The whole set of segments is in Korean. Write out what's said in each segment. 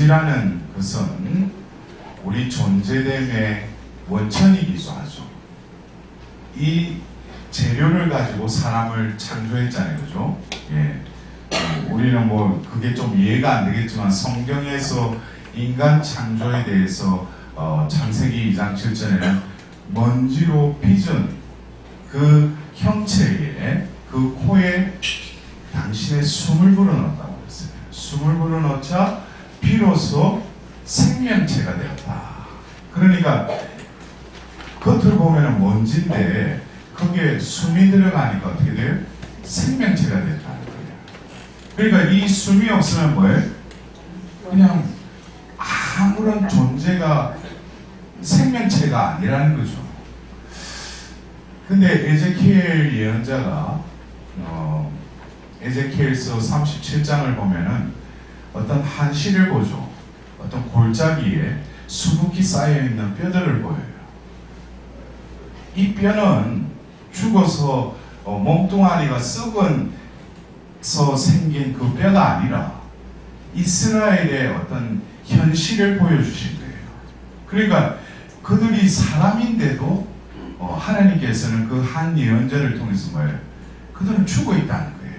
먼지라는 것은 우리 존재됨의 원천이기도 하죠. 이 재료를 가지고 사람을 창조했잖아요, 그죠? 예. 우리는 뭐 그게 좀 이해가 안 되겠지만 성경에서 인간 창조에 대해서 창세기 2장 7절에는 먼지로 빚은 그 형체에 그 코에 당신의 숨을 불어넣었다고 했어요. 숨을 불어넣자 비로소 생명체가 되었다. 그러니까 겉으로 보면 먼지인데 거기에 숨이 들어가니까 어떻게 돼요? 생명체가 됐다는 거예요. 그러니까 이 숨이 없으면 뭐예요? 그냥 아무런 존재가 생명체가 아니라는 거죠. 근데 에제키엘 예언자가 에제키엘서 37장을 보면은 어떤 한시를 보죠. 어떤 골짜기에 수북히 쌓여있는 뼈들을 보여요. 이 뼈는 죽어서 몸뚱아리가 썩어서 생긴 그 뼈가 아니라 이스라엘의 어떤 현실을 보여주신 거예요. 그러니까 그들이 사람인데도 하나님께서는 그 한 예언자를 통해서 뭐예요? 그들은 죽어 있다는 거예요.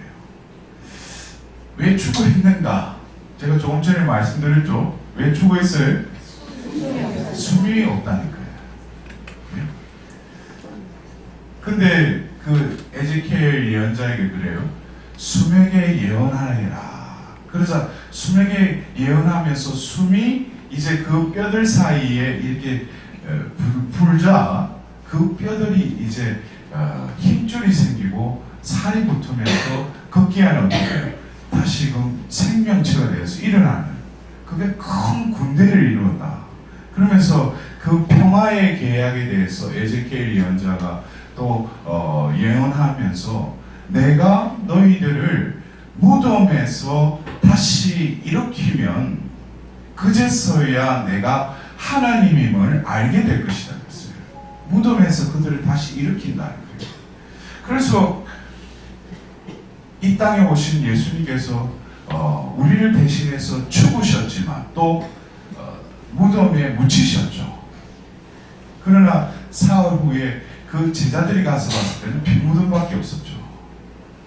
왜 죽어 있는가? 제가 조금 전에 말씀드렸죠. 왜 죽어 있어요? 숨이 없다는 거예요. 근데 그 에제키엘 예언자에게 그래요. 숨에게 예언하라. 그러자 숨에게 예언하면서 숨이 이제 그 뼈들 사이에 이렇게 불자 그 뼈들이 이제 힘줄이 생기고 살이 붙으면서 걷기 하는 어떻게 다시금 생명체가 되어서 일어나는 그게 큰 군대를 이루었다. 그러면서 그 평화의 계약에 대해서 에제키엘 예언자가 또 예언하면서 내가 너희들을 무덤에서 다시 일으키면 그제서야 내가 하나님임을 알게 될 것이다 그랬어요. 무덤에서 그들을 다시 일으킨다는 거예요. 그래서 이 땅에 오신 예수님께서 우리를 대신해서 죽으셨지만 또 무덤에 묻히셨죠. 그러나 사흘 후에 그 제자들이 가서 봤을 때는 빈무덤밖에 없었죠.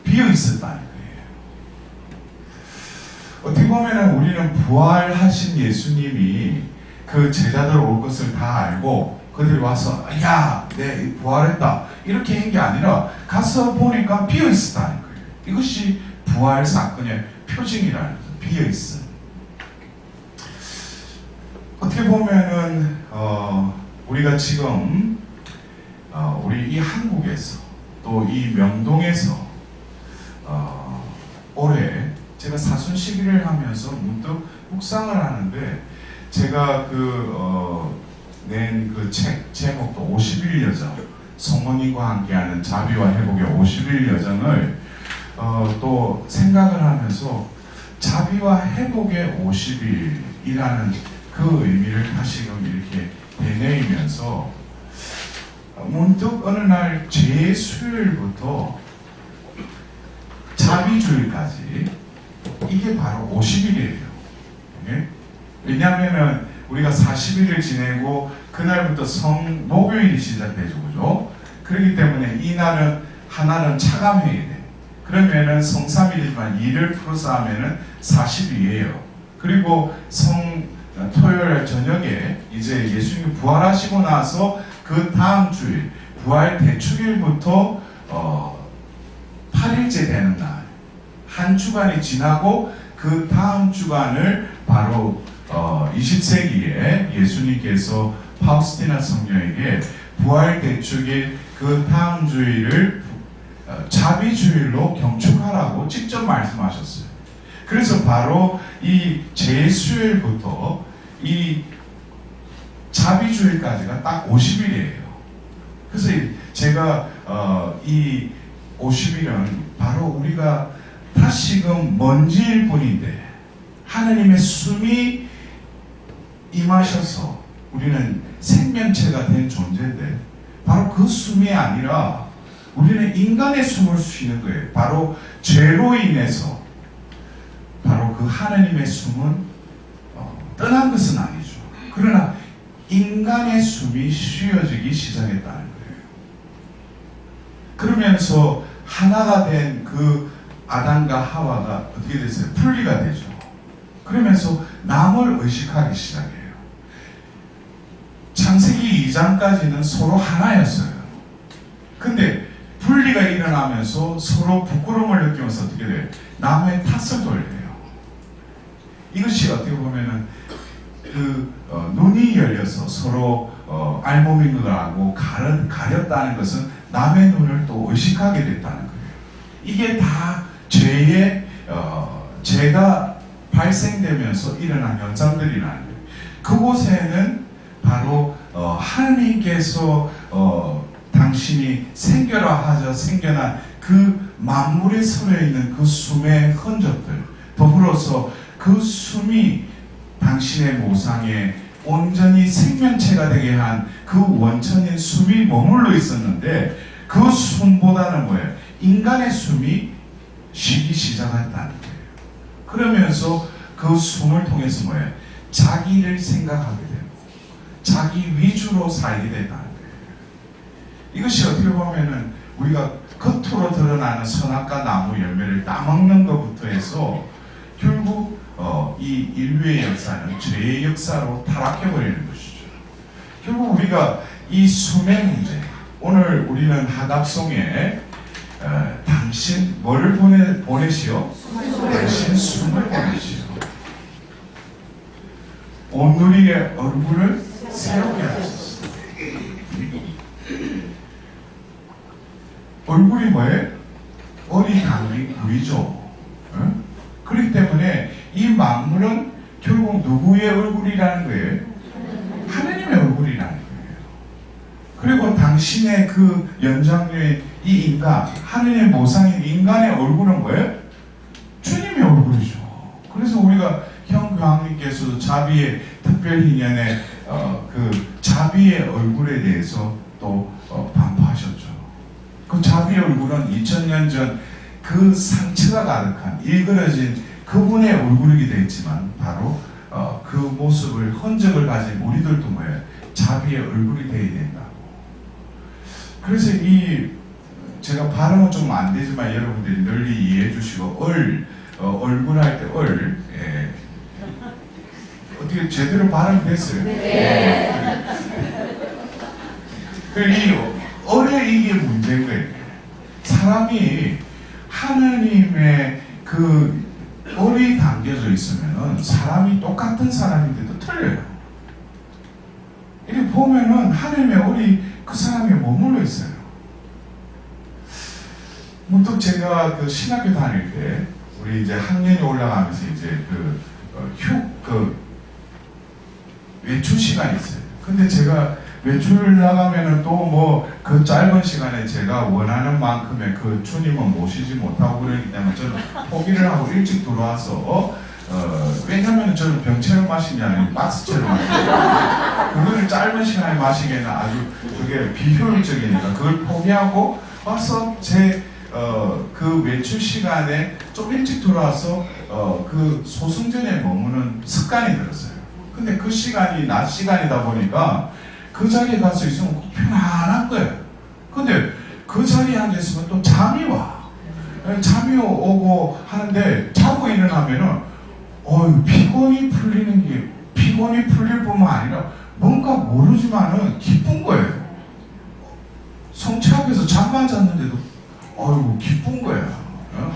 비어 있었다는 거예요. 어떻게 보면 우리는 부활하신 예수님이 그 제자들 올 것을 다 알고 그들이 와서 야, 내 부활했다 이렇게 한 게 아니라 가서 보니까 비어 있었다는 거예요. 이것이 부활 사건의 표징이라는 거죠. 비어 있음. 어떻게 보면은 우리가 지금 우리 이 한국에서 또 이 명동에서 올해 제가 사순시기를 하면서 문득 묵상을 하는데 제가 낸 그 책 제목도 50일 여정 성모님과 함께하는 자비와 회복의 50일 여정을 또 생각을 하면서 자비와 회복의 50일이라는 그 의미를 다시금 이렇게 되뇌이면서 문득 어느 날 제수요일부터 자비주일까지 이게 바로 50일이에요. 예? 왜냐하면 우리가 40일을 지내고 그날부터 목요일이 시작되죠. 그죠? 그렇기 때문에 이 날은 하나는 차감해야 돼. 그러면은 성삼일이지만 2를 풀어서 하면은 40일이에요. 그리고 토요일 저녁에 이제 예수님이 부활하시고 나서 그 다음 주일 부활 대축일부터 8일째 되는 날 한 주간이 지나고 그 다음 주간을 바로 20세기에 예수님께서 파우스티나 성녀에게 부활 대축일 그 다음 주일을 자비주일로 경축하라고 직접 말씀하셨어요. 그래서 바로 이 제수요일부터 이 자비주일까지가 딱 50일이에요. 그래서 제가 이 50일은 바로 우리가 다시금 먼지일 뿐인데 하나님의 숨이 임하셔서 우리는 생명체가 된 존재인데 바로 그 숨이 아니라 우리는 인간의 숨을 쉬는 거예요. 바로 죄로 인해서 바로 그 하나님의 숨은 끝난 것은 아니죠. 그러나 인간의 숨이 쉬어지기 시작했다는 거예요. 그러면서 하나가 된 그 아담과 하와가 어떻게 됐어요? 분리가 되죠. 그러면서 남을 의식하기 시작해요. 창세기 2장까지는 서로 하나였어요. 근데 분리가 일어나면서 서로 부끄러움을 느끼면서 어떻게 돼요? 남의 탓을 돌려요. 이것이 어떻게 보면은 눈이 열려서 서로 알몸인 걸 알고 가렸다는 것은 남의 눈을 또 의식하게 됐다는 거예요. 이게 다 죄가 발생되면서 일어난 현상들이라는 거예요. 그곳에는 바로 하나님께서 당신이 생겨라 하자 생겨난 그 만물에 서려있는 그 숨의 흔적들, 더불어서 그 숨이 당신의 모상에 온전히 생명체가 되게 한 그 원천인 숨이 머물러 있었는데, 그 숨보다는 뭐예요? 인간의 숨이 쉬기 시작했다는 거예요. 그러면서 그 숨을 통해서 뭐예요? 자기를 생각하게 되고 자기 위주로 살게 된다는 거예요. 이것이 어떻게 보면은 우리가 겉으로 드러나는 선악과 나무 열매를 따먹는 것부터 해서 결국 이 인류의 역사는 죄의 역사로 타락해버리는 것이죠. 결국 우리가 이 숨의 문제, 오늘 우리는 하답송에 당신 뭐를 보내시오? 당신 숨을 보내시오. 온누리의 얼굴을 새롭게 하셨어. 얼굴이 뭐예요? 어리광이 보이죠. 그렇기 때문에 이 만물은 결국 누구의 얼굴이라는 거예요? 하나님의 얼굴이라는 거예요. 그리고 당신의 그 연장류의 이 인간, 하나님의 모상인 인간의 얼굴은 뭐예요? 주님의 얼굴이죠. 그래서 우리가 형 교황님께서도 자비의 특별히년에 그 자비의 얼굴에 대해서 또 반포하셨죠. 그 자비의 얼굴은 2000년 전 그 상처가 가득한 일그러진 그분의 얼굴이게 되었지만 바로 그 모습을 흔적을 가진 우리들도 뭐예요? 자비의 얼굴이 되어야 된다고. 그래서 제가 발음은 좀 안 되지만 여러분들이 널리 이해해 주시고 얼굴 할 때 어떻게 제대로 발음이 됐어요? 네. 이 얼에 이게 문제인 거예요. 사람이 하나님의 그 얼이 담겨져 있으면은 사람이 똑같은 사람인데도 틀려요. 이렇게 보면은 하나님의 얼이 그 사람에 머물러 있어요. 문득 제가 그 신학교 다닐 때 우리 이제 학년이 올라가면서 이제 외출 시간이 있어요. 근데 제가 외출 나가면은 또 뭐 그 짧은 시간에 제가 원하는 만큼의 그 주님을 모시지 못하고 그러기 때문에 저는 포기를 하고 일찍 들어와서 왜냐면 저는 병채를 마시는 게 아니고 박스채를 마시거든요. 그거를 짧은 시간에 마시기에는 아주 그게 비효율적이니까 그걸 포기하고 와서 그 외출 시간에 좀 일찍 들어와서 그 소승전에 머무는 습관이 들었어요. 근데 그 시간이 낮 시간이다 보니까 그 자리에 가서 있으면 편안한 거예요. 근데 그 자리에 앉아있으면 또 잠이 와. 잠이 오고 하는데 자고 일어나면은 피곤이 풀릴 뿐만 아니라 뭔가 모르지만은 기쁜 거예요. 성체 앞에서 잠만 잤는데도 기쁜 거야.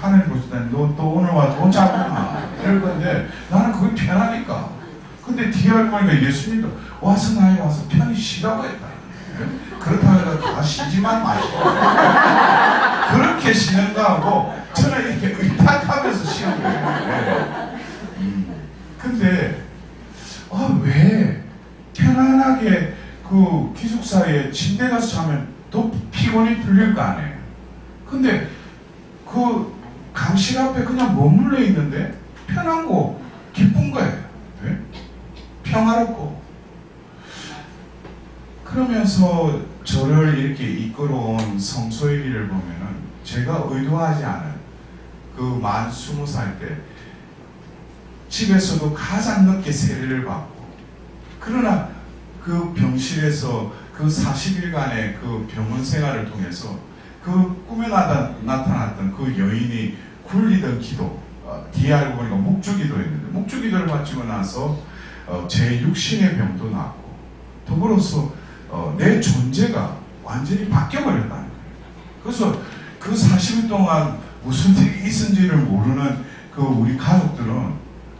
하나님 보실 때는 너 또 오늘 와서 돈 잡구나 이럴 건데 나는 그게 편하니까. 근데 뒤에 알고 보니까 예수님도 와서 나에 와서 편히 쉬라고 했다. 그렇다고 해서 다 쉬지만 마시고 그렇게 쉬는가 하고 저는 이렇게 의탁하면서 쉬는 거예요. 근데 왜 편안하게 그 기숙사에 침대 가서 자면 더 피곤이 풀릴 거 아니에요. 근데 그 강실 앞에 그냥 머물러 있는데 편하고 기쁜 거예요. 네? 평화롭고. 그러면서 저를 이렇게 이끌어온 성소의 길을 보면은 제가 의도하지 않은 그 만 20살 때 집에서도 가장 늦게 세례를 받고 그러나 그 병실에서 그 40일간의 그 병원 생활을 통해서 그 꿈에 나타났던 그 여인이 굴리던 기도, 뒤에 알고 보니까 묵주기도였는데, 묵주기도를 마치고 나서 제 육신의 병도 낫고, 더불어서 내 존재가 완전히 바뀌어버렸다는 거예요. 그래서 그 40일 동안 무슨 일이 있은지를 모르는 그 우리 가족들은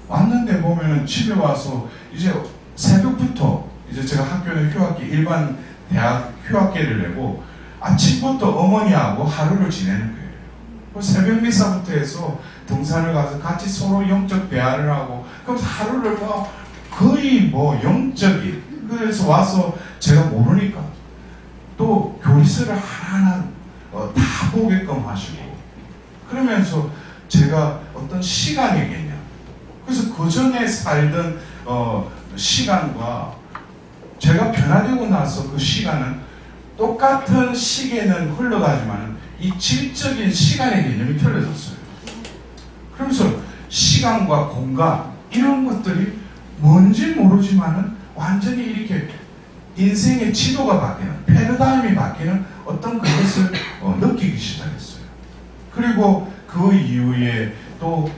왔는데 보면은 집에 와서 이제 새벽부터 이제 제가 학교는 휴학기, 일반 대학 휴학기를 내고 아침부터 어머니하고 하루를 지내는 거예요. 새벽 미사부터 해서 등산을 가서 같이 서로 영적 대화를 하고, 그럼 하루를 거의 영적인, 그래서 와서 제가 모르니까 또 교리서를 하나하나 다 보게끔 하시고, 그러면서 제가 어떤 시간의 개념, 그래서 그 전에 살던 시간과 제가 변화되고 나서 그 시간은 똑같은 시계는 흘러가지만 이 질적인 시간의 개념이 틀려졌어요. 그러면서 시간과 공간 이런 것들이 뭔지 모르지만은 완전히 이렇게 인생의 지도가 바뀌는, 패러다임이 바뀌는 어떤 그것을 느끼기 시작했어요. 그리고 그 이후에 또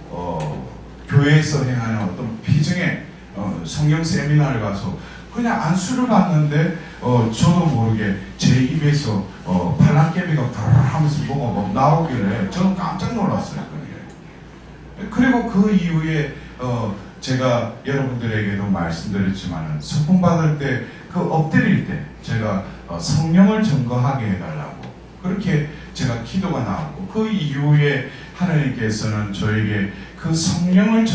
교회에서 행하는 어떤 비정의 성경 세미나를 가서 그냥 안수를 받는데 저도 모르게 제 입에서 팔랑개비가 다르르 하면서 뭐가 나오길래 저는 깜짝 놀랐어요. 그게. 그리고 그 이후에 제가 여러분들에게도 말씀드렸지만 서품 받을 때 그 엎드릴 때 제가 성령을 증거하게 해달라고 그렇게 제가 기도가 나왔고, 그 이후에 하나님께서는 저에게 그 성령을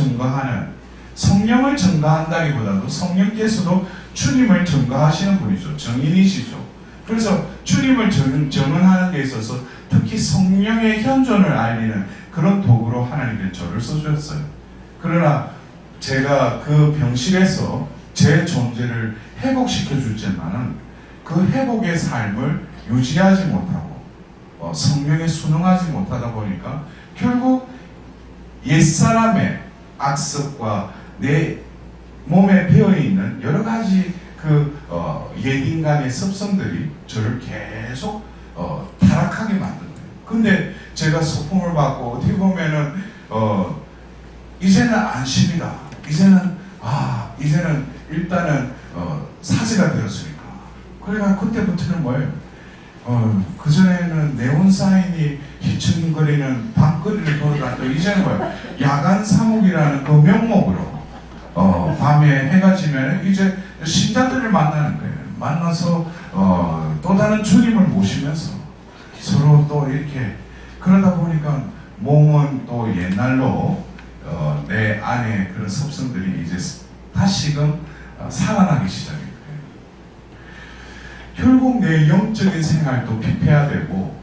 증거한다기보다도 성령께서도 주님을 증거하시는 분이죠. 증인이시죠. 그래서 주님을 증언하는 데 있어서 특히 성령의 현존을 알리는 그런 도구로 하나님께 저를 써주셨어요. 그러나 제가 그 병실에서 제 존재를 회복시켜 주지만은 그 회복의 삶을 유지하지 못하고 성령에 순응하지 못하다 보니까 결국 옛사람의 악습과 내 몸에 배어있는 여러 가지 그 옛인간의 습성들이 저를 계속 타락하게 만든 거예요. 근데 제가 소품을 받고 어떻게 보면은 이제는 안심이다. 이제는 일단은 사제가 되었으니까. 그러니까 그때부터는 뭐예요? 그전에는 네온사인이 휘청거리는 밤거리를 돌아다녔고, 이제는 뭐예요? 야간 사목이라는 그 명목으로 밤에 해가 지면 이제 신자들을 만나는 거예요. 만나서 또 다른 주님을 모시면서 서로 또 이렇게, 그러다 보니까 몸은 또 옛날로 내 안에 그런 습성들이 이제 다시금 살아나기 시작해요. 결국 내 영적인 생활도 피폐화되고,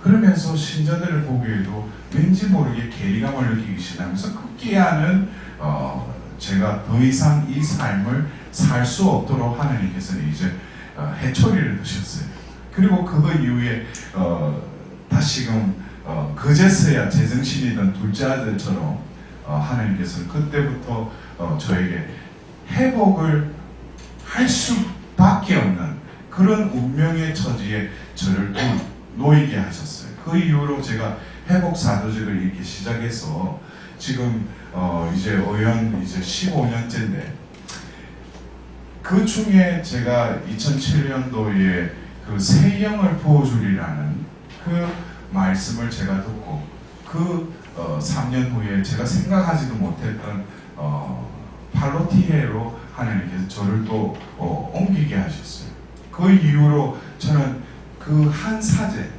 그러면서 신자들을 보기에도 왠지 모르게 괴리감을 느끼기 시작하면서 급기야는 제가 더 이상 이 삶을 살 수 없도록 하나님께서는 이제 해초리를 드셨어요. 그리고 그 이후에 다시금 그제서야 제정신이던 둘째 아들처럼 하나님께서는 그때부터 저에게 회복을 할 수밖에 없는 그런 운명의 처지에 저를 또 놓이게 하셨어요. 그 이후로 제가 회복 사도직을 읽기 시작해서 지금 이제 의원 이제 15년째인데, 그 중에 제가 2007년도에 그 새 영을 부어주리라는 그 말씀을 제가 듣고, 그 3년 후에 제가 생각하지도 못했던 팔로티에로 하나님께서 저를 또 옮기게 하셨어요. 그 이후로 저는 그 한 사제,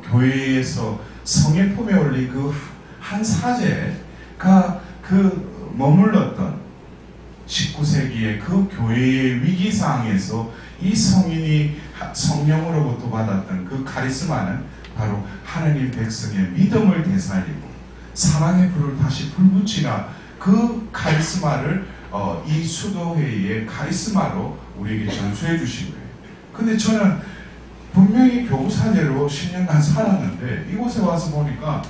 교회에서 성의 품에 올린 그 한 사제가 그 머물렀던 19세기의 그 교회의 위기상황에서 이 성인이 성령으로부터 받았던 그 카리스마는 바로 하나님 백성의 믿음을 되살리고 사랑의 불을 다시 불붙이라, 그 카리스마를 이 수도회의의 카리스마로 우리에게 전수해 주신 거예요. 근데 저는 분명히 교부사제로 10년간 살았는데 이곳에 와서 보니까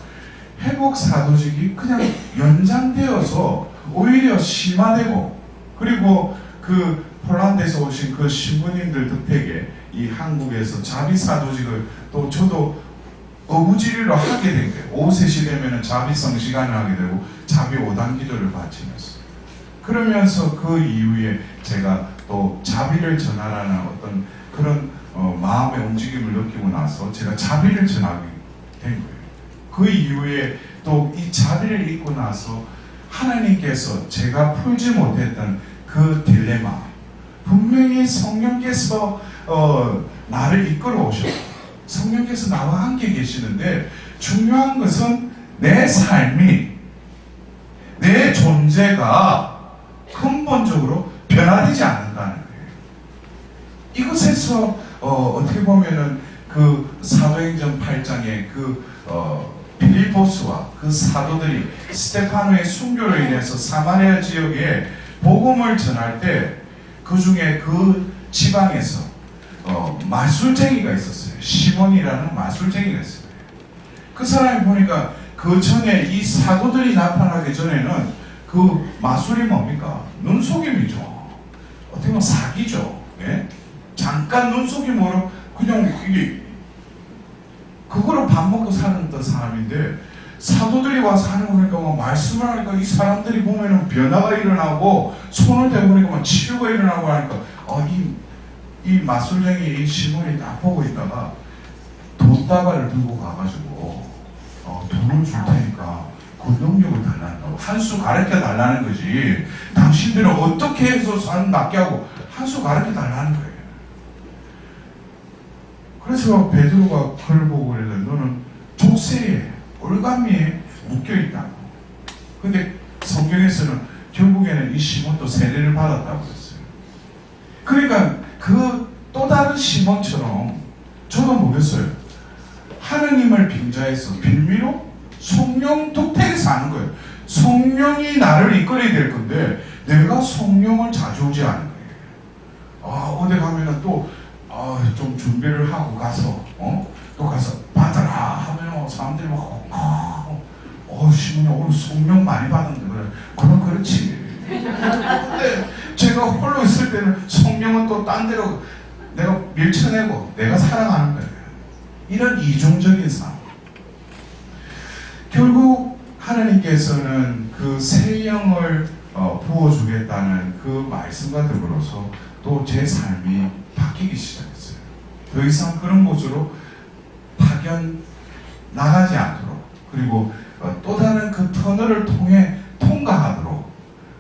회복 사도직이 그냥 연장되어서 오히려 심화되고 그리고 그 폴란드에서 오신 그 신부님들 덕택에 이 한국에서 자비사도직을 또 저도 어부지리로 하게 된 거예요. 오후 3시 되면 자비성 시간을 하게 되고 자비 5단 기도를 바치면서, 그러면서 그 이후에 제가 또 자비를 전하라는 어떤 그런 마음의 움직임을 느끼고 나서 제가 자비를 전하게 된 거예요. 그 이후에 또 이 자비를 잊고 나서 하나님께서 제가 풀지 못했던 그 딜레마, 분명히 성령께서 나를 이끌어 오셨고 성령께서 나와 함께 계시는데, 중요한 것은 내 삶이, 내 존재가 근본적으로 변화되지 않는다는 거예요. 이것에서 어떻게 보면은 그 사도행전 8장에 그 빌립보스와 그 사도들이 스테파노의 순교로 인해서 사마리아 지역에 복음을 전할 때 그 중에 그 지방에서 마술쟁이가 있었어요. 시몬이라는 마술쟁이가 있어요. 그 사람이 보니까 그 전에 이 사도들이 나타나기 전에는 그 마술이 뭡니까? 눈속임이죠. 어떻게 보면 사기죠. 예? 잠깐 눈속임으로 그냥 이게 그거로 밥 먹고 사는 사람인데, 사도들이 와서 하는 거 보니까 막 말씀을 하니까 이 사람들이 보면은 변화가 일어나고 손을 대보니까 막 치유가 일어나고 하니까 이 마술쟁이 이 시몬이 딱 보고 있다가 돈다발을 들고 가가지고 돈을 줄 테니까 그 능력을 달라고, 한 수 가르쳐 달라는 거지. 당신들은 어떻게 해서 사람 낫게 하고 한 수 가르쳐 달라는 거예요. 그래서 베드로가 그걸 보고 그래서 너는 족쇄에 올가미에 묶여있다고. 근데 성경에서는 결국에는 이 시몬도 세례를 받았다고 했어요. 그러니까 그 또 다른 시몬처럼 저도 모르겠어요. 하느님을 빙자해서 빌미로 성령 덕택에서 하는 거예요. 성령이 나를 이끌어야 될 건데 내가 성령을 자주 오지 않은 거예요. 어디 가면은 또 좀 준비를 하고 가서 또 가서 받아라 하면 사람들이 막 시몬이 오늘 성령 많이 받았는데 그래. 그럼 그렇지. 근데 제가 홀로 있을 때는 성령은 또 딴 데로 내가 밀쳐내고 내가 살아가는 거예요. 이런 이중적인 삶. 결국 하나님께서는 그 새 영을 부어주겠다는 그 말씀과 더불어서 또 제 삶이 바뀌기 시작했어요. 더 이상 그런 곳으로 파견 나가지 않도록, 그리고 또 다른 그 터널을 통해 통과하도록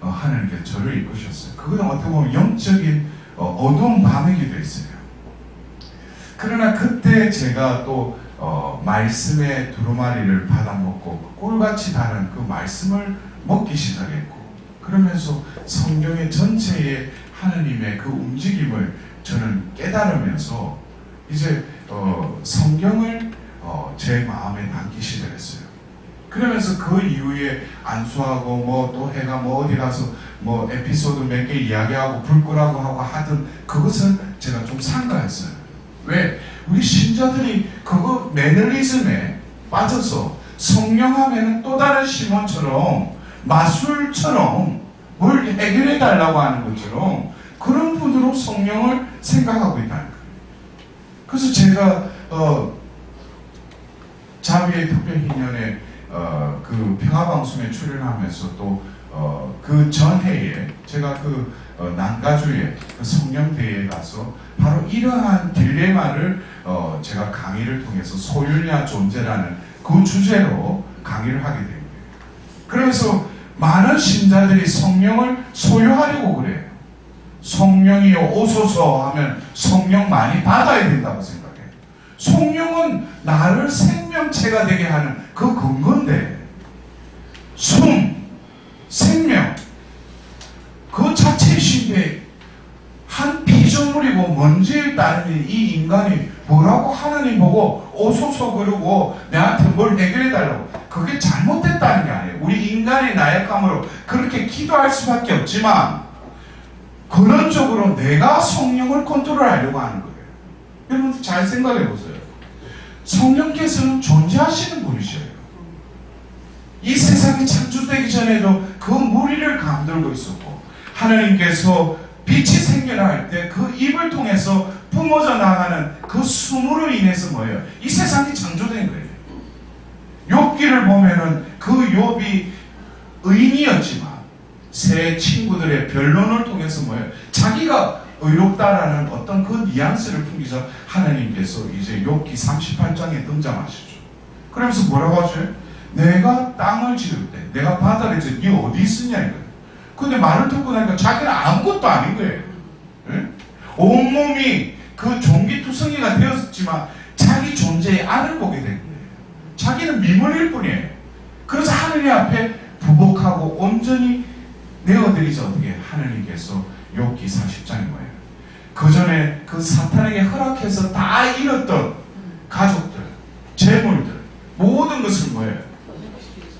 하나님께서 저를 이끄셨어요. 그건 어떻게 보면 영적인 어두운 밤이기도 했어요. 그러나 그때 제가 또 말씀의 두루마리를 받아먹고 꿀같이 다른 그 말씀을 먹기 시작했고, 그러면서 성경의 전체의 하나님의 그 움직임을 저는 깨달으면서 이제 성경을 제 마음에 담기 시작했어요. 그러면서 그 이후에 안수하고 뭐 또 해가 뭐 어디 가서 뭐 에피소드 몇 개 이야기하고 불 끄라고 하고 하던 그것은 제가 좀 상가했어요. 왜? 우리 신자들이 그거 매너리즘에 빠져서 성령 하면은 또 다른 시몬처럼 마술처럼 뭘 해결해 달라고 하는 것처럼 그런 분으로 성령을 생각하고 있다는 거예요. 그래서 제가 자비의 특별희년에 그 평화방송에 출연하면서 또 그 전해에 제가 그 난가주에 그 성령대회에 가서 바로 이러한 딜레마를 제가 강의를 통해서 소유냐 존재라는 그 주제로 강의를 하게 된 거예요. 그러면서 많은 신자들이 성령을 소유하려고 그래요. 성령이 오소서 하면 성령 많이 받아야 된다고 생각해요. 성령은 나를 생명체가 되게 하는 그 근거인데, 생명 그 자체이신데 한 피조물이고 먼지에 따르는 이 인간이 뭐라고 하나님 보고 오소서 그러고 내한테 뭘 해결해 달라고, 그게 잘못됐다는 게 아니에요. 우리 인간의 나약함으로 그렇게 기도할 수밖에 없지만 근원적으로 내가 성령을 컨트롤하려고 하는 거예요. 여러분 잘 생각해 보세요. 성령께서는 존재하시는 분이셔요. 이 세상이 창조되기 전에도 그 무리를 감돌고 있었고, 하나님께서 빛이 생겨날 때 그 입을 통해서 뿜어져 나가는 그 숨으로 인해서 뭐예요? 이 세상이 창조된 거예요. 욥기를 보면은 그 욥이 의인이었지만 세 친구들의 변론을 통해서 뭐예요? 자기가 의롭다라는 어떤 그 뉘앙스를 풍기서 하나님께서 이제 욥기 38장에 등장하시죠. 그러면서 뭐라고 하죠? 내가 땅을 지을 때, 내가 바다를 지을 때, 네 어디 있으냐 이거예요. 근데 말을 듣고 나니까 자기는 아무것도 아닌 거예요. 네? 온몸이 그 종기투성이가 되었지만 자기 존재의 알을 보게 된 거예요. 자기는 미물일 뿐이에요. 그래서 하느님 앞에 부복하고 온전히 내어드리자 어떻게 하나님께서 욥기 40장이 뭐예요? 그 전에 그 사탄에게 허락해서 다 잃었던 가족들, 재물들, 모든 것을 뭐예요?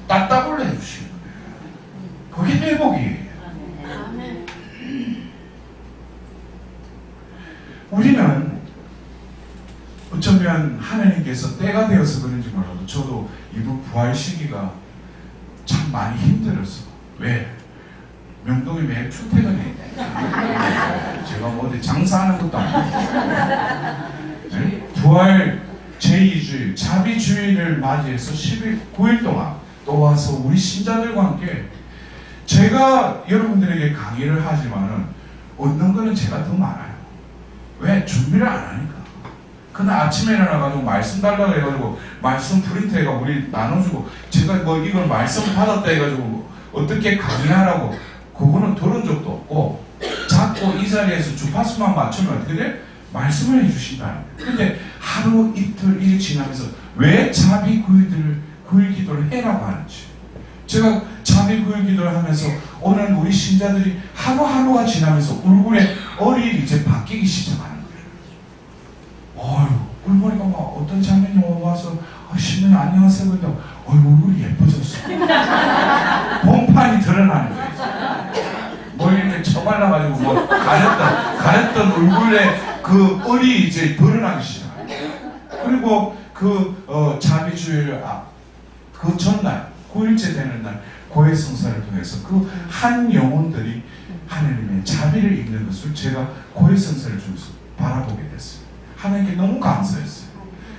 따따블로 해주시는 거예요. 그게 회복이에요. 우리는 어쩌면 하나님께서 때가 되어서 그런지 몰라도 저도 이번 부활 시기가 참 많이 힘들었어. 왜? 명동에 매일 출퇴근해. 제가 뭐 어디 장사하는 것도 아니고. 네? 부활 제2주일, 자비주일을 맞이해서 9일 동안 또 와서 우리 신자들과 함께 제가 여러분들에게 강의를 하지만은 얻는 거는 제가 더 많아요. 왜? 준비를 안 하니까. 그날 아침에 일어나가지고 말씀 달라고 해가지고 말씀 프린트해가 우리 나눠주고 제가 뭐 이걸 말씀 받았다 해가지고 어떻게 강의하라고 그거는 들은 적도 없고 자꾸 이 자리에서 주파수만 맞추면 어떻게 돼? 말씀을 해주신다. 근데 하루 이틀 일 지나면서 왜 자비 구일 기도를 해라고 하는지 제가 자비 구일 기도를 하면서 오늘 우리 신자들이 하루하루가 지나면서 얼굴에 어린이 이제 바뀌기 시작하는 거예요. 어휴, 얼굴이가 막 어떤 장면이 와서 신부님 안녕하세요. 근데 얼굴이 예뻐졌어. 본판이 드러나는 거예요. 뭐 이렇게 처발라가지고 뭐 가렸던 얼굴에 그 얼이 이제 드러나기 시작해요. 그리고 그 자비주일 그 전날 9일째 되는 날 고해성사를 통해서 그 한 영혼들이 하나님의 자비를 입는 것을 제가 고해성사를 통해서 바라보게 됐어요. 하나님께 너무 감사했어요.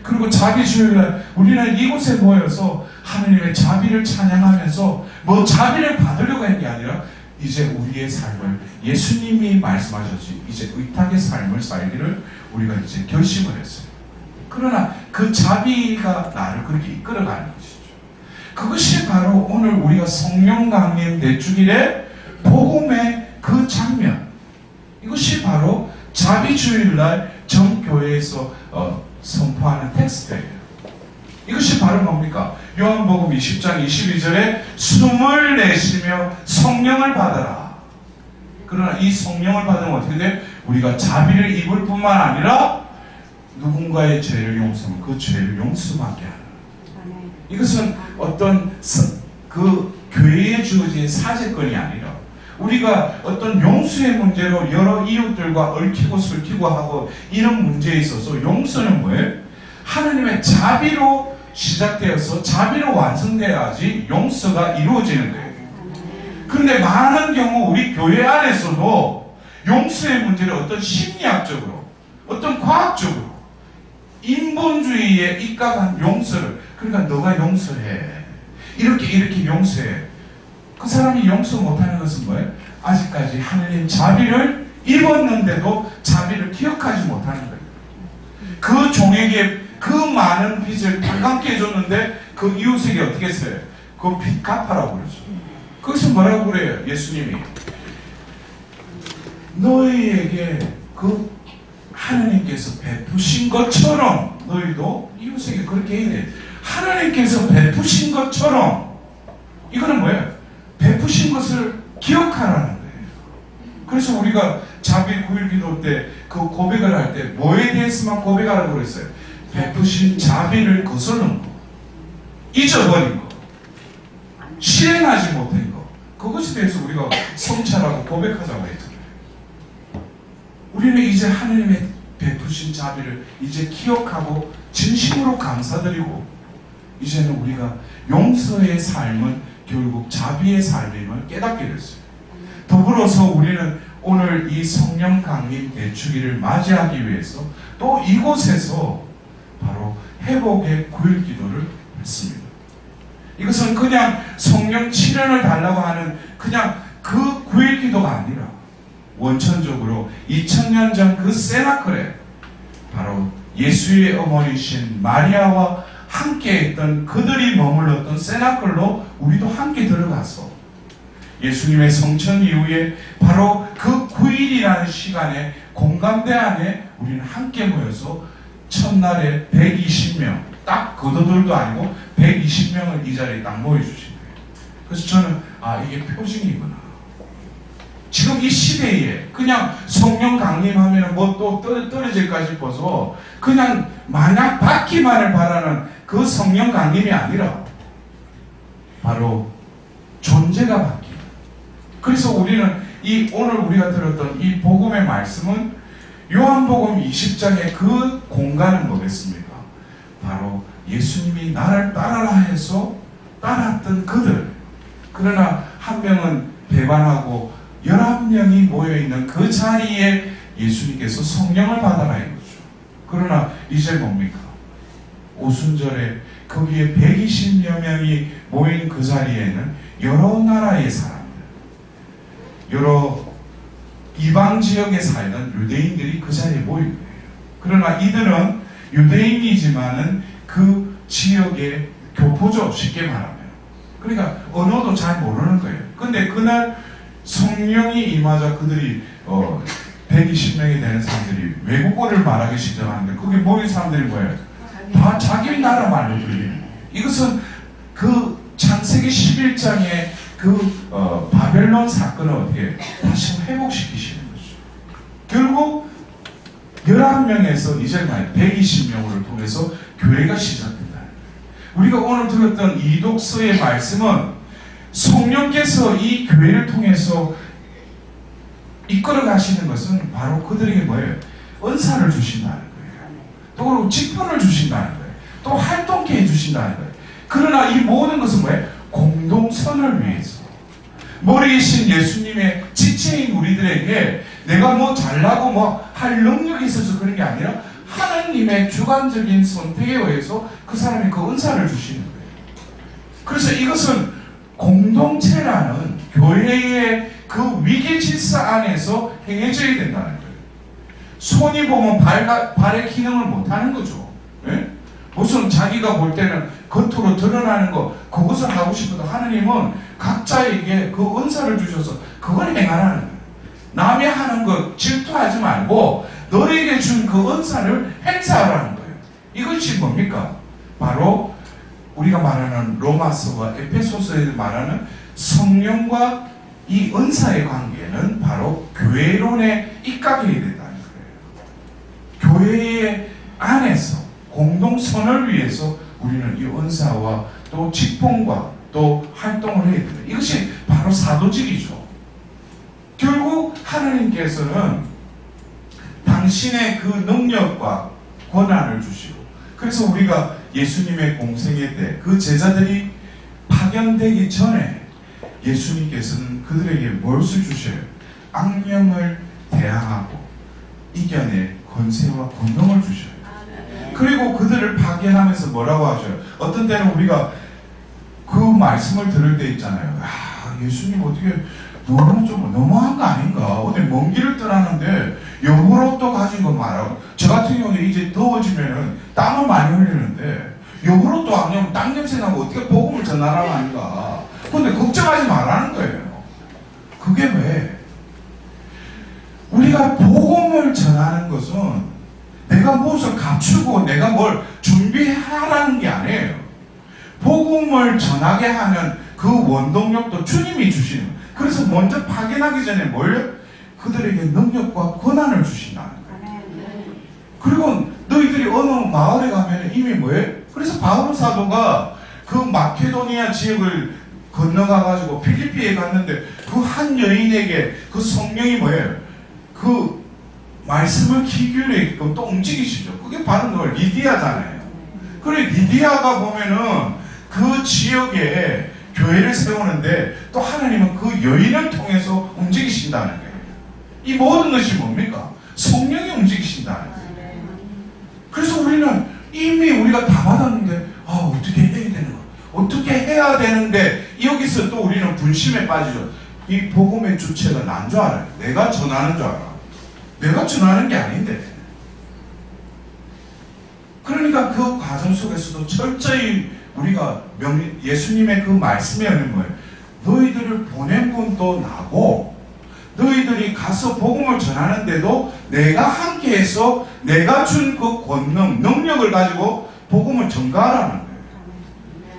그리고 자비주일날 우리는 이곳에 모여서 하나님의 자비를 찬양하면서 뭐 자비를 받으려고 한 게 아니라 이제 우리의 삶을 예수님이 말씀하셨지 이제 의탁의 삶을 살기를 우리가 이제 결심을 했어요. 그러나 그 자비가 나를 그렇게 이끌어가는 것이죠. 그것이 바로 오늘 우리가 성령 강림 내주일의 복음의 그 장면, 이것이 바로 자비주일날 전교회에서 선포하는 텍스트예요. 이것이 바로 뭡니까? 요한복음 20장 22절에 숨을 내쉬며 성령을 받아라. 그러나 이 성령을 받으면 어떻게 돼? 우리가 자비를 입을 뿐만 아니라 누군가의 죄를 용서하면 그 죄를 용서받게 하는. 이것은 어떤 그 교회에 주어진 사제권이 아니라 우리가 어떤 용서의 문제로 여러 이웃들과 얽히고 설키고 하고 이런 문제에 있어서 용서는 뭐예요? 하나님의 자비로 시작되어서 자비로 완성돼야지 용서가 이루어지는 거예요. 그런데 많은 경우 우리 교회 안에서도 용서의 문제를 어떤 심리학적으로 어떤 과학적으로 인본주의에 입각한 용서를 그러니까 너가 용서해 이렇게 용서해. 그 사람이 용서 못하는 것은 뭐예요? 아직까지 하나님 자비를 입었는데도 자비를 기억하지 못하는 거예요. 그 종에게 그 많은 빚을 반갑게 해줬는데 그 이웃에게 어떻게 했어요? 그 빚 갚아라고 그러죠. 그것은 뭐라고 그래요? 예수님이 너희에게 그 하나님께서 베푸신 것처럼 너희도 이웃에게 그렇게 해야 돼. 하나님께서 베푸신 것처럼 이거는 뭐예요? 베푸신 것을 기억하라는 거예요. 그래서 우리가 자비 9일 기도 때 그 고백을 할 때 뭐에 대해서만 고백하라고 그랬어요? 베푸신 자비를 거스르는 거, 잊어버린 거, 실행하지 못한 거, 그것에 대해서 우리가 성찰하고 고백하자고 했잖아요. 우리는 이제 하나님의 베푸신 자비를 이제 기억하고 진심으로 감사드리고 이제는 우리가 용서의 삶은 결국 자비의 삶임을 깨닫게 됐어요. 더불어서 우리는 오늘 이 성령 강림 대축일을 맞이하기 위해서 또 이곳에서 바로 회복의 9일 기도를 했습니다. 이것은 그냥 성령 칠연을 달라고 하는 그냥 그 9일 기도가 아니라 원천적으로 2000년 전 그 세나클에 바로 예수의 어머니신 마리아와 함께 했던 그들이 머물렀던 세나클로 우리도 함께 들어가서 예수님의 성천 이후에 바로 그 9일이라는 시간에 공감대 안에 우리는 함께 모여서 첫날에 120명, 딱 거도들도 아니고 120명을 이 자리에 딱 모여주신 거예요. 그래서 저는 이게 표징이구나. 지금 이 시대에 그냥 성령 강림하면 뭐 또 떨어질까 싶어서 그냥 마냥 받기만을 바라는 그 성령 강림이 아니라 바로 존재가 바뀌는. 그래서 우리는 이 오늘 우리가 들었던 이 복음의 말씀은 요한복음 20장의 그 공간은 뭐겠습니까? 바로 예수님이 나를 따라라 해서 따랐던 그들. 그러나 한 명은 배반하고 11명이 모여있는 그 자리에 예수님께서 성령을 받아라 이거죠. 그러나 이제 뭡니까? 오순절에 거기에 120여 명이 모인 그 자리에는 여러 나라의 사람들, 여러 이방 지역에 살던 유대인들이 그 자리에 모인 거예요. 그러나 이들은 유대인이지만은 그 지역의 교포죠, 쉽게 말하면. 그러니까 언어도 잘 모르는 거예요. 근데 그날 성령이 임하자 그들이 120명이 되는 사람들이 외국어를 말하기 시작하는데 거기 모인 사람들이 뭐예요? 다 자기 나라 말로 들리는 거예요. 이것은 그 창세기 11장의 그 바벨론 사건을 어떻게 다시 회복시키시는 거죠. 결국 11명에서 이제 120명을 통해서 교회가 시작된다는 거예요. 우리가 오늘 들었던 이독서의 말씀은 성령께서 이 교회를 통해서 이끌어 가시는 것은 바로 그들에게 뭐예요? 은사를 주신다는 거예요. 또 그리고 직분을 주신다는 거예요. 또 활동케 해주신다는 거예요. 그러나 이 모든 것은 뭐예요? 공동선을 위해서. 머리이신 예수님의 지체인 우리들에게 내가 뭐 잘나고 뭐 할 능력이 있어서 그런 게 아니라 하나님의 주관적인 선택에 의해서 그 사람이 그 은사를 주시는 거예요. 그래서 이것은 공동체라는 교회의 그 위기 질서 안에서 행해져야 된다는 거예요. 손이 보면 발의 기능을 못하는 거죠. 네? 무슨 자기가 볼 때는 겉으로 드러나는 거 그것을 하고 싶어도 하나님은 각자에게 그 은사를 주셔서 그걸 행하라는 거예요. 남이 하는 것 질투하지 말고 너에게 준 그 은사를 행사하라는 거예요. 이것이 뭡니까? 바로 우리가 말하는 로마서와 에페소서에 말하는 성령과 이 은사의 관계는 바로 교회론에 입각해야 된다는 거예요. 교회의 안에서 공동선을 위해서 우리는 이 은사와 또 직분과 또 활동을 해야 됩니다. 이것이 바로 사도직이죠. 결국 하나님께서는 당신의 그 능력과 권한을 주시고, 그래서 우리가 예수님의 공생애 때 그 제자들이 파견되기 전에 예수님께서는 그들에게 무엇을 주셔요? 악령을 대항하고 이겨낼 권세와 권능을 주셔요. 그리고 그들을 파견하면서 뭐라고 하셔요? 어떤 때는 우리가 그 말씀을 들을 때 있잖아요. 예수님 어떻게 좀 너무한 거 아닌가? 어디 먼 길을 떠나는데 영어로 또 가지고 말하고, 저 같은 경우에 이제 더워지면은 땀을 많이 흘리는데 영어로 또 안 하면 땀 냄새 나고 어떻게 복음을 전하라고 하는가? 근데 걱정하지 말라는 거예요. 그게 왜? 우리가 복음을 전하는 것은 내가 무엇을 갖추고 내가 뭘 준비하라는 게 아니에요. 복음을 전하게 하는 그 원동력도 주님이 주시는 거예요. 그래서 먼저 파견하기 전에 뭘? 그들에게 능력과 권한을 주신다는 거예요. 그리고 너희들이 어느 마을에 가면 이미 뭐예요? 그래서 바울 사도가 그 마케도니아 지역을 건너가가지고 필리피에 갔는데 그 한 여인에게 그 성령이 뭐예요? 그 말씀을 귀 기울이게끔 또 움직이시죠. 그게 바로 너 리디아잖아요. 그래 리디아가 보면은 그 지역에 교회를 세우는데 또 하나님은 그 여인을 통해서 움직이신다는 거예요. 이 모든 것이 뭡니까? 성령이 움직이신다는 거예요. 그래서 우리는 이미 우리가 다 받았는데 어떻게 해야 되는 거? 어떻게 해야 되는데 여기서 또 우리는 분심에 빠지죠. 이 복음의 주체가 난 줄 알아요. 내가 전하는 줄 알아. 내가 전하는 게 아닌데. 그러니까 그 과정 속에서도 철저히 우리가 예수님의 그 말씀에 있는 거예요. 너희들을 보낸 분도 나고 너희들이 가서 복음을 전하는데도 내가 함께해서 내가 준 그 권능, 능력을 가지고 복음을 전가하라는 거예요.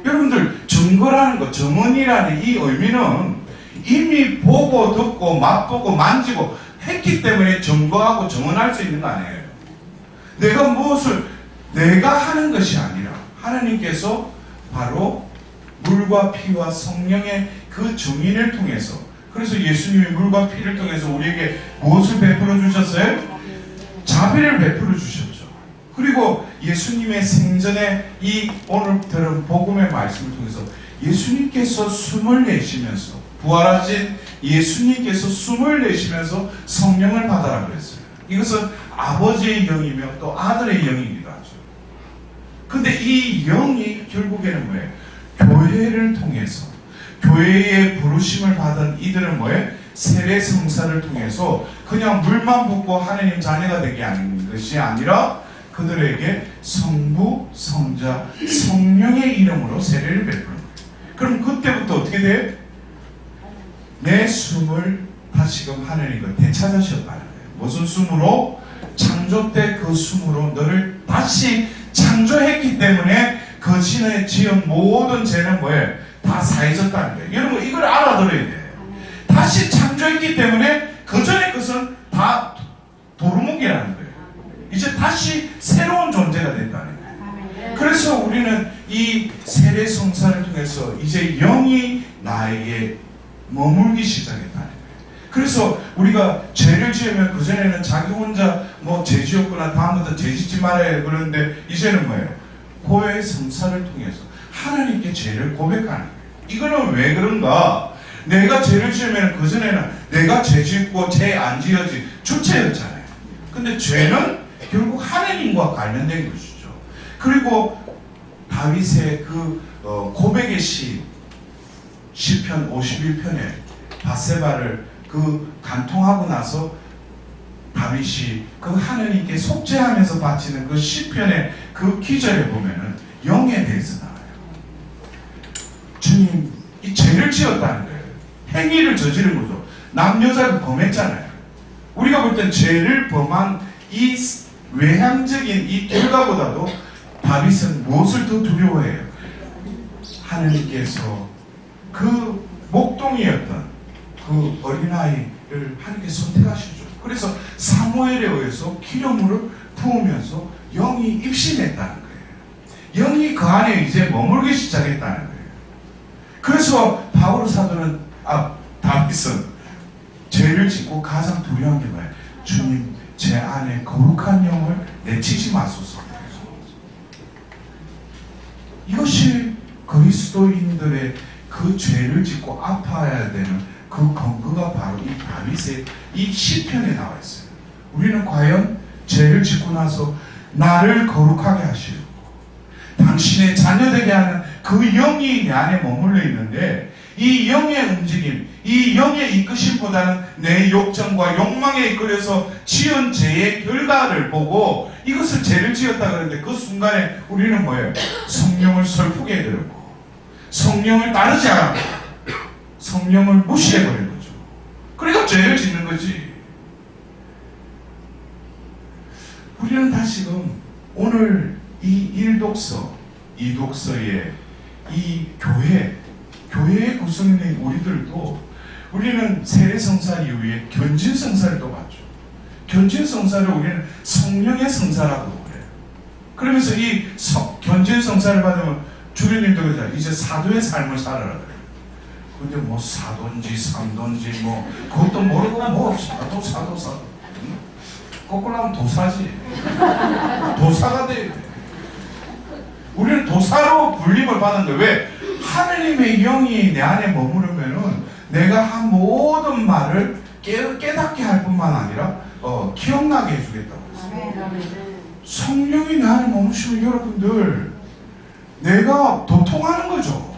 여러분들 증거라는 것, 증언이라는 이 의미는 이미 보고 듣고 맛보고 만지고 했기 때문에 증거하고 증언할 수 있는 거 아니에요. 내가 무엇을 내가 하는 것이 아니라 하나님께서 바로 물과 피와 성령의 그 증인을 통해서, 그래서 예수님이 물과 피를 통해서 우리에게 무엇을 베풀어 주셨어요? 자비를 베풀어 주셨죠. 그리고 예수님의 생전에 이 오늘 들은 복음의 말씀을 통해서 예수님께서 숨을 내쉬면서, 부활하신 예수님께서 숨을 내쉬면서 성령을 받아라 그랬어요. 이것은 아버지의 영이며 또 아들의 영이기도 하죠. 근데 이 영이 결국에는 뭐예요? 교회를 통해서, 교회의 부르심을 받은 이들은 뭐예요? 세례 성사를 통해서 그냥 물만 붓고 하나님 자녀가 되게 하는 것이 아니라 그들에게 성부, 성자, 성령의 이름으로 세례를 베푸는 거예요. 그럼 그때부터 어떻게 돼요? 내 숨을 다시금 하나님과 되찾으셨다는 거예요. 무슨 숨으로? 창조 때 그 숨으로 너를 다시 창조했기 때문에 그 신에 지은 모든 죄는 뭐예요? 다 사해졌다는 거예요. 여러분 이걸 알아들어야 돼요. 다시 창조했기 때문에 그 전에 것은 다 도루묵이라는 거예요. 이제 다시 새로운 존재가 됐다는 거예요. 그래서 우리는 이 세례 성사를 통해서 이제 영이 나에게 머물기 시작했다는 거예요. 그래서 우리가 죄를 지으면 그전에는 자기 혼자 죄 지었구나 다음부터 죄 짓지 말아야 그러는데 이제는 뭐예요? 고해 성사를 통해서 하나님께 죄를 고백하는 거예요. 이거는 왜 그런가? 내가 죄를 지으면 그전에는 내가 죄 짓고 죄 안 지어지 주체였잖아요. 근데 죄는 결국 하나님과 관련된 것이죠. 그리고 다윗의 그 고백의 시편 51편에 바세바를 그 간통하고 나서 다윗이 그 하나님께 속죄하면서 바치는 그 시편의 그 기절에 보면은 영에 대해서 나와요. 주님, 이 죄를 지었다는 거예요. 행위를 저지른 거죠. 남여자를 범했잖아요. 우리가 볼 땐 죄를 범한 이 외향적인 이 결과보다도 다윗은 무엇을 더 두려워해요? 하나님께서 그 목동이었던 그 어린아이를 하나님께 선택하시죠. 그래서 사무엘에 의해서 기름을 부으면서 영이 입심했다는 거예요. 영이 그 안에 이제 머물기 시작했다는 거예요. 그래서 바울 사도는 다윗은 죄를 짓고 가장 두려운 게 뭐예요? 주님, 제 안에 거룩한 영을 내치지 마소서. 이것이 그리스도인들의 그 죄를 짓고 아파야 되는 그 근거가 바로 이 다윗의 이 시편에 나와 있어요. 우리는 과연 죄를 짓고 나서 나를 거룩하게 하시고 당신의 자녀되게 하는 그 영이 내 안에 머물러 있는데 이 영의 움직임, 이 영의 이끄심보다는 내 욕정과 욕망에 이끌려서 지은 죄의 결과를 보고 이것을 죄를 지었다 그러는데 그 순간에 우리는 뭐예요? 성령을 슬프게 들었고 성령을 따르지 않았고 성령을 무시해버린 거죠. 그러니까 죄를 짓는 거지. 우리는 다시금 오늘 이 1독서, 2독서의 이 교회의 구성인 우리들도 우리는 세례성사 이후에 견진성사를 또 받죠. 견진성사를 우리는 성령의 성사라고 그래요. 그러면서 이 견진성사를 받으면 주변님도 그러잖아요. 이제 사도의 삶을 살아라 그래요. 근데 사도인지 상도인지 그것도 모르고 사도 거꾸로 하면 도사지. 도사가 돼. 우리는 도사로 불림을 받았는데 왜? 하느님의 영이 내 안에 머무르면은 내가 한 모든 말을 깨닫게 할 뿐만 아니라 기억나게 해주겠다고 했어요. 성령이 내 안에 머무시면 여러분들 내가 도통하는 거죠.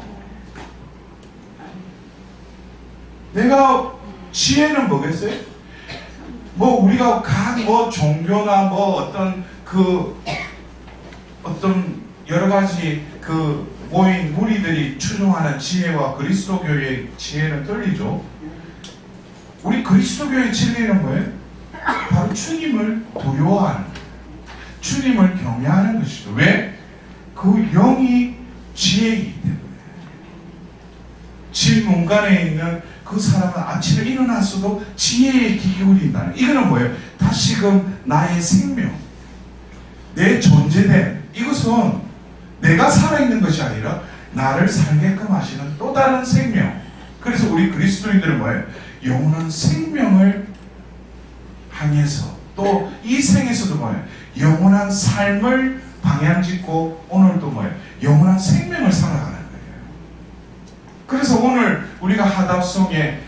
내가 지혜는 뭐겠어요? 뭐 우리가 각 종교나 어떤 여러 가지 모인 무리들이 추종하는 지혜와 그리스도교의 지혜는 틀리죠. 우리 그리스도교의 진리는 뭐예요? 바로 주님을 두려워하는 거예요. 주님을 경외하는 것이죠. 왜? 그 영이 지혜이기 때문에. 집 문간에 있는 그 사람은 아침에 일어났어도 지혜에 귀 기울인다는. 이거는 뭐예요? 다시금 나의 생명, 내 존재됨, 이것은 내가 살아있는 것이 아니라 나를 살게끔 하시는 또 다른 생명. 그래서 우리 그리스도인들은 뭐예요? 영원한 생명을 향해서 또 이 생에서도 뭐예요? 영원한 삶을 방향짓고 오늘도 뭐예요? 영원한 생명을 살아가는 거예요. 그래서 오늘 우리가 하답송에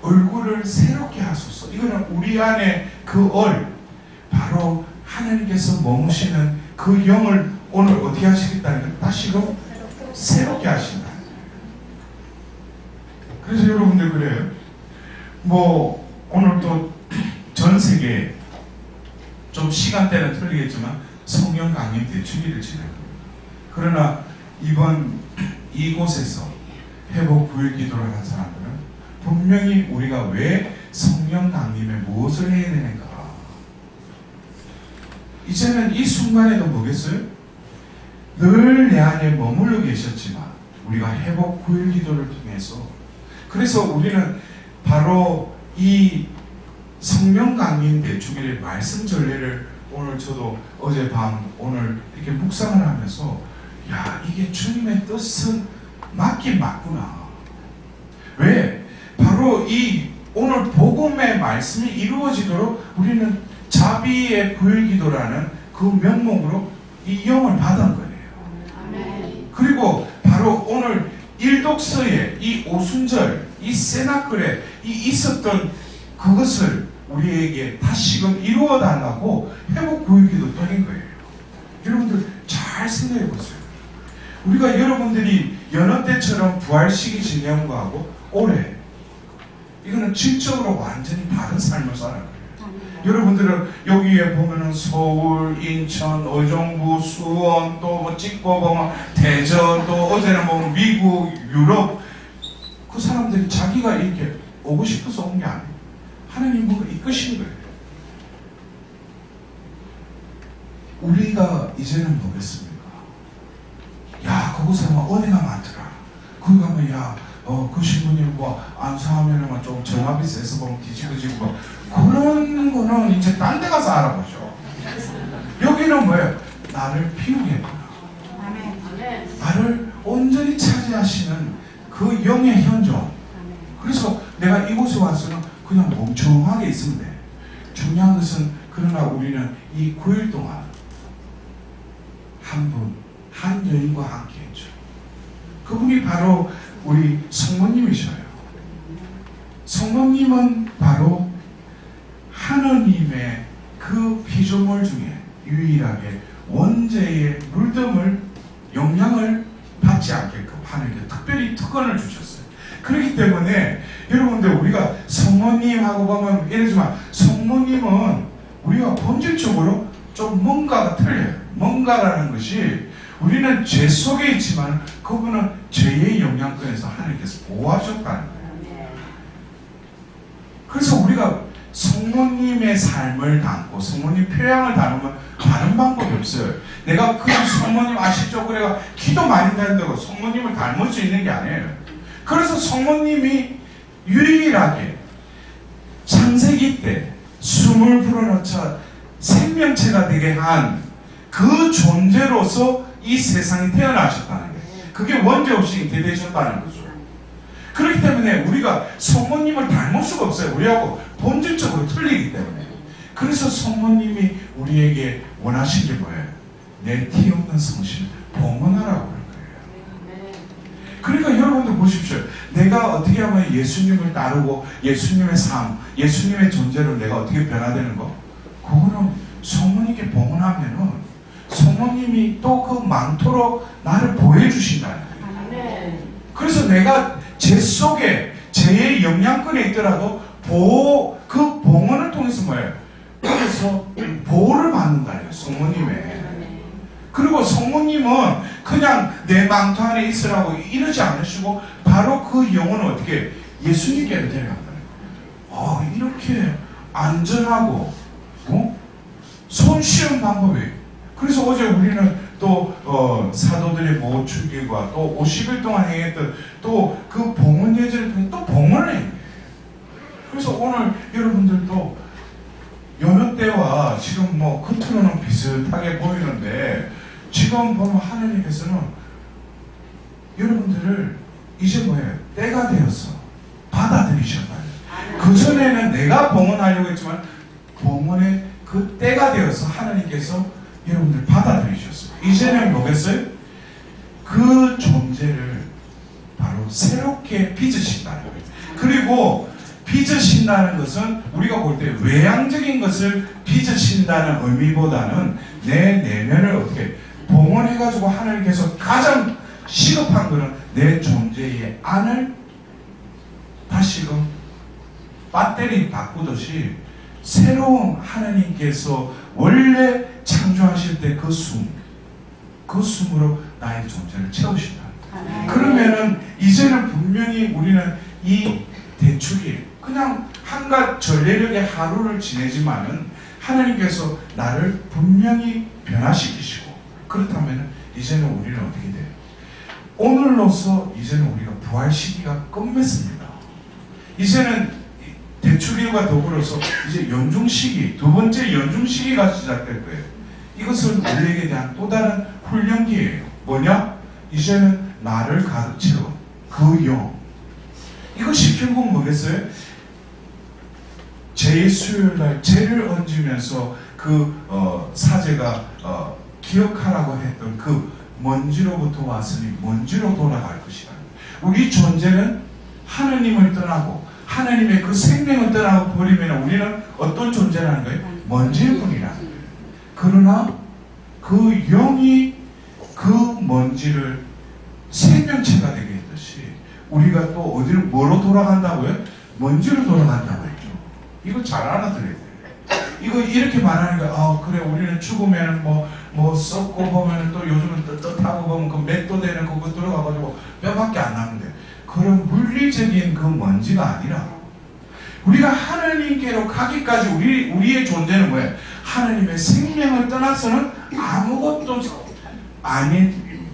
얼굴을 새롭게 하소서. 이거는 우리 안에 바로 하나님께서 머무시는 그 영을 오늘 어떻게 하시겠다는 걸 다시금 새롭게 하신다. 그래서 여러분들 그래요. 오늘 또 전 세계에 좀 시간대는 틀리겠지만 성령 강림 대축일을 지내고, 그러나 이곳에서 회복 구일 기도를 한 사람들은 분명히 우리가 왜 성령 강림에 무엇을 해야 되는가, 이제는 이 순간에도 뭐겠어요? 늘 내 안에 머물러 계셨지만 우리가 회복 구일 기도를 통해서, 그래서 우리는 바로 이 성령 강림 대축일의 말씀 전례를 오늘 저도 어젯밤 오늘 이렇게 묵상을 하면서 이게 주님의 뜻은 맞긴 맞구나. 왜? 바로 이 오늘 복음의 말씀이 이루어지도록 우리는 자비의 구일기도라는 그 명목으로 이 영을 받은 거예요. 그리고 바로 오늘 일독서에 이 오순절, 이 세나클에 있었던 그것을 우리에게 다시금 이루어 달라고 회복 구일기도 드린 거예요. 여러분들 잘 생각해 보세요. 우리가 여러분들이 여느 때처럼 부활식이 지내는 거하고 올해 이거는 질적으로 완전히 다른 삶을 살아가요. 여러분들은 여기에 보면은 서울, 인천, 의정부, 수원, 또 찍고 보면 대전, 또 어제는 미국, 유럽, 그 사람들이 자기가 이렇게 오고 싶어서 온 게 아니에요. 하나님 뭔가 이끄신 거예요. 우리가 이제는 뭐겠습니까? 그곳에 은혜가 많더라. 거기 가면 그 신부님 안수하면은 좀 전압이 세서 보면 뒤집어지고 그런 거는 이제 딴 데 가서 알아보죠. 여기는 뭐예요? 나를 피우겠구나. 나를 온전히 차지하시는 그 영의 현존. 그래서 내가 이곳에 와서는 그냥 멍청하게 있으면 돼. 중요한 것은 그러나 우리는 이 9일 동안 한 여인과 함께 했죠. 그분이 바로 우리 성모님이셔요. 성모님은 바로 하느님의 그 피조물 중에 유일하게 원죄의 물듬을 영향을 받지 않게끔 하나님께 특별히 특권을 주셨어요. 그렇기 때문에 여러분들 우리가 성모님하고 보면 이러지만 성모님은 우리가 본질적으로 좀 뭔가가 틀려요. 뭔가라는 것이 우리는 죄 속에 있지만 그분은 죄의 영향권에서 하나님께서 보호하셨다는 거예요. 그래서 우리가 성모님의 삶을 담고 성모님 표양을 담으면 다른 방법이 없어요. 내가 그 성모님 아시죠? 그래가 기도 많이 한다고 성모님을 닮을 수 있는 게 아니에요. 그래서 성모님이 유일하게 창세기 때 숨을 불어넣자 생명체가 되게 한 그 존재로서 이 세상에 태어나셨다는 거예요. 그게 원죄 없이 잉태되셨다는 거죠. 그렇기 때문에 우리가 성모님을 닮을 수가 없어요. 우리하고 본질적으로 틀리기 때문에. 그래서 성모님이 우리에게 원하신 게 뭐예요? 내 티 없는 성신 봉헌하라고 그럴 거예요. 그러니까 여러분들 보십시오. 내가 어떻게 하면 예수님을 따르고 예수님의 삶, 예수님의 존재로 내가 어떻게 변화되는 거? 그거는 성모님께 봉헌하면은 성모님이 또 그 많도록 나를 보여주신다는 거예요. 그래서 내가 제 속에 제 영향권에 있더라도 그 봉헌을 통해서 뭐예요? 그래서 보호를 받는다예요. 성모님의. 그리고 성모님은 그냥 내 망토 안에 있으라고 이러지 않으시고 바로 그 영혼을 어떻게 예수님께로 데려간다는 거예요. 이렇게 안전하고 손쉬운 방법이에요. 그래서 어제 우리는 또 사도들의 모호 출기과 또 50일 동안 행했던 또 그 봉헌 예제를 통해 또 봉헌을 해요. 그래서 오늘 여러분들도 여느 때와 지금 뭐 겉으로는 비슷하게 보이는데 지금 보면 하나님께서는 여러분들을 이제 뭐예요? 때가 되었어. 받아들이셨나요? 그전에는 내가 봉헌하려고 했지만 봉헌의 그 때가 되어서 하나님께서 여러분들 받아들이셨어요. 이제는 뭐겠어요? 그 존재를 바로 새롭게 빚으신다는 거예요. 그리고 빚으신다는 것은 우리가 볼 때 외향적인 것을 빚으신다는 의미보다는 내 내면을 어떻게 봉헌해가지고 하나님께서 가장 시급한 것은 내 존재의 안을 다시금 배터리 바꾸듯이 새로운 하나님께서 원래 창조하실 때 그 숨으로 나의 존재를 채우신다. 그러면은 이제는 분명히 우리는 이 대축일 그냥 한갓 전례력의 하루를 지내지만은 하나님께서 나를 분명히 변화시키시고 그렇다면 이제는 우리는 어떻게 돼요? 오늘로서 이제는 우리가 부활 시기가 끝맺습니다. 이제는 대축일과 더불어서 이제 연중 시기, 두 번째 연중 시기가 시작될 거예요. 이것은 우리에게 대한 또 다른 훈련기예요. 뭐냐? 이제는 나를 가득 채운 그 영. 이것이 결국 뭐겠어요? 제 수요일날 죄를 얹으면서 그 사제가 기억하라고 했던 그 먼지로부터 왔으니 먼지로 돌아갈 것이다. 우리 존재는 하나님을 떠나고 하나님의 그 생명을 떠나고 버리면 우리는 어떤 존재라는 거예요? 먼지일 뿐이라는 거예요. 그러나 그 영이 그 먼지를 생명체가 되게 했듯이 우리가 또 어디를 뭐로 돌아간다고요? 먼지로 돌아간다고 했죠. 이거 잘 알아들어야 돼요. 이거 이렇게 말하니까 그래 우리는 죽으면 뭐 썩고 보면 또 요즘은 떳떳하고 보면 그 맷도 되는 그거 들어가가지고 뼈밖에 안 남는데 그런 물리적인 그 먼지가 아니라 우리가 하나님께로 가기까지 우리의 존재는 뭐예요? 하나님의 생명을 떠나서는 아무것도 아닌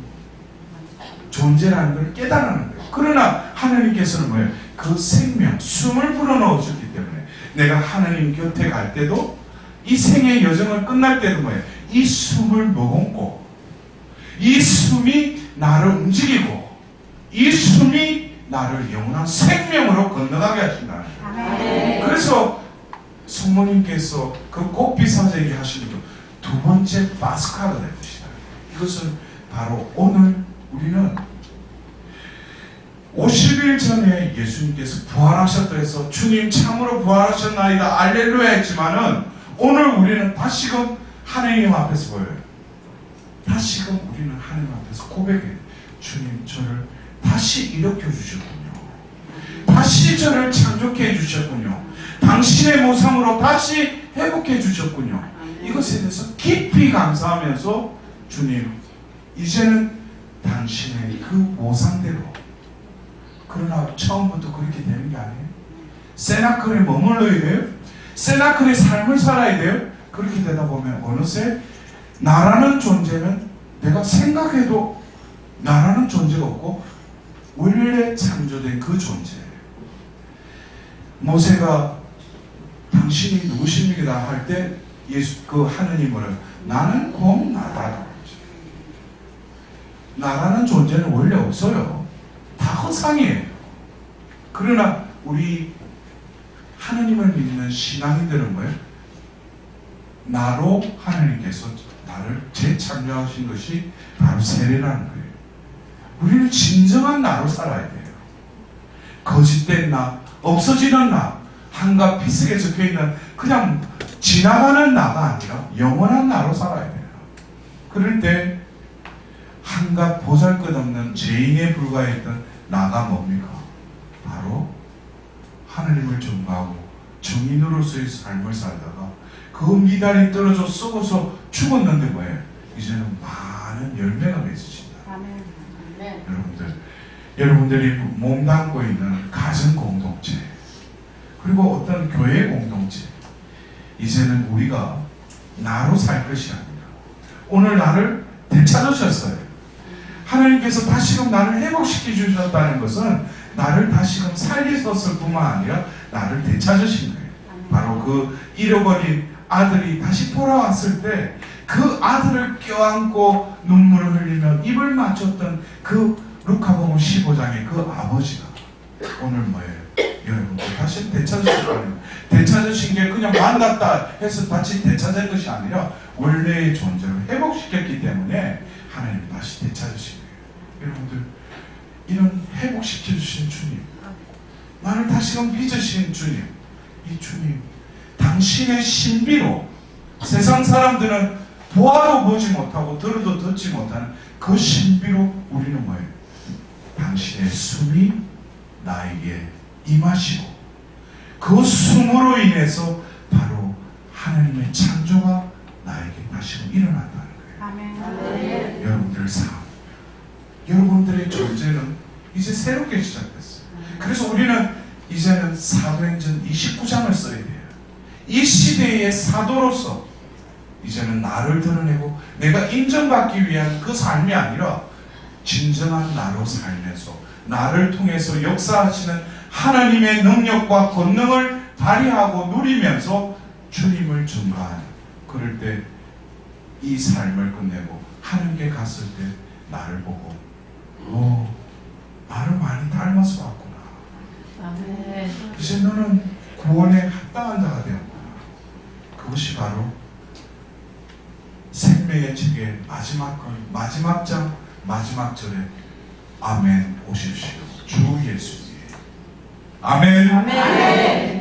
존재라는 걸 깨달는 거예요. 그러나 하나님께서는 뭐예요? 그 생명, 숨을 불어넣으셨기 때문에 내가 하나님 곁에 갈 때도 이 생의 여정을 끝날 때도 뭐예요? 이 숨을 머금고 이 숨이 나를 움직이고 이 숨이 나를 영원한 생명으로 건너가게 하신다는 거예요. 그래서 성모님께서 그 꽃비사제에게 하시는 두 번째 파스카가 될 것이다. 이것은 바로 오늘 우리는 50일 전에 예수님께서 부활하셨다 해서 주님 참으로 부활하셨나이다 알렐루야 했지만은 오늘 우리는 다시금 하나님 앞에서 보여요. 다시금 우리는 하나님 앞에서 고백해요. 주님 저를 다시 일으켜 주셨군요. 다시 저를 창조케 해주셨군요. 당신의 모상으로 다시 회복해 주셨군요. 이것에 대해서 깊이 감사하면서 주님 이제는 당신의 그 모상대로 그러나 처음부터 그렇게 되는 게 아니에요. 세나클에 머물러야 돼요. 세나클의 삶을 살아야 돼요. 그렇게 되다 보면 어느새 나라는 존재는 내가 생각해도 나라는 존재가 없고 원래 창조된 그 존재. 모세가 당신이 누구십니까 할 때 그 하느님을 나는 곧 나다. 나라는 존재는 원래 없어요. 다 허상이에요. 그러나 우리 하느님을 믿는 신앙인들은 뭐예요? 나로 하느님께서 나를 재창조하신 것이 바로 세례라는 거예요. 우리는 진정한 나로 살아야 돼요. 거짓된 나, 없어지는 나, 한과 피색에 적혀있는 그냥 지나가는 나가 아니라 영원한 나로 살아야 돼요. 그럴 때 한갓 보잘것없는 죄인에 불과했던 나가 뭡니까? 바로 하나님을 전가하고 정인으로서의 삶을 살다가 그 미달이 떨어져 썩어서 죽었는데 뭐예요? 이제는 많은 열매가 맺으신다. 여러분들이 몸담고 있는 가정 공동체, 그리고 어떤 교회 공동체, 이제는 우리가 나로 살 것이 아니라 오늘 나를 되찾으셨어요. 하나님께서 다시금 나를 회복시켜 주셨다는 것은 나를 다시금 살리셨을 뿐만 아니라 나를 되찾으신 거예요. 바로 그 잃어버린 아들이 다시 돌아왔을 때 그 아들을 껴안고 눈물을 흘리며 입을 맞췄던 그 루카복음 15장의 그 아버지가 오늘 뭐예요? 여러분들 다시 되찾으실 거예요. 되찾으신 게 그냥 만났다 해서 다시 되찾은 것이 아니라 원래의 존재를 회복시켰기 때문에 하나님 다시 되찾으신 거예요. 여러분들, 이런 회복시켜주신 주님, 나를 다시금 빚으신 주님, 이 주님, 당신의 신비로 세상 사람들은 보아도 보지 못하고 들어도 듣지 못하는 그 신비로 우리는 뭐예요? 당신의 숨이 나에게 임하시고 그 숨으로 인해서 바로 하나님의 창조가 나에게 다시금 일어난다는 거예요. 아멘. 여러분들의 삶, 여러분들의 존재는 이제 새롭게 시작됐어요. 그래서 우리는 이제는 사도행전 29장을 써야 돼요. 이 시대의 사도로서 이제는 나를 드러내고 내가 인정받기 위한 그 삶이 아니라 진정한 나로 살면서 나를 통해서 역사하시는 하나님의 능력과 권능을 발휘하고 누리면서 주님을 증거하는, 그럴 때 이 삶을 끝내고 하늘께 갔을 때 나를 보고 나를 많이 닮아서 왔구나. 아멘. 이제 너는 구원에 합당한 자가 되었구나. 그것이 바로 생명의 책의 마지막 장 마지막 절에 아멘 오십시오 주 예수님. 아멘. 아멘.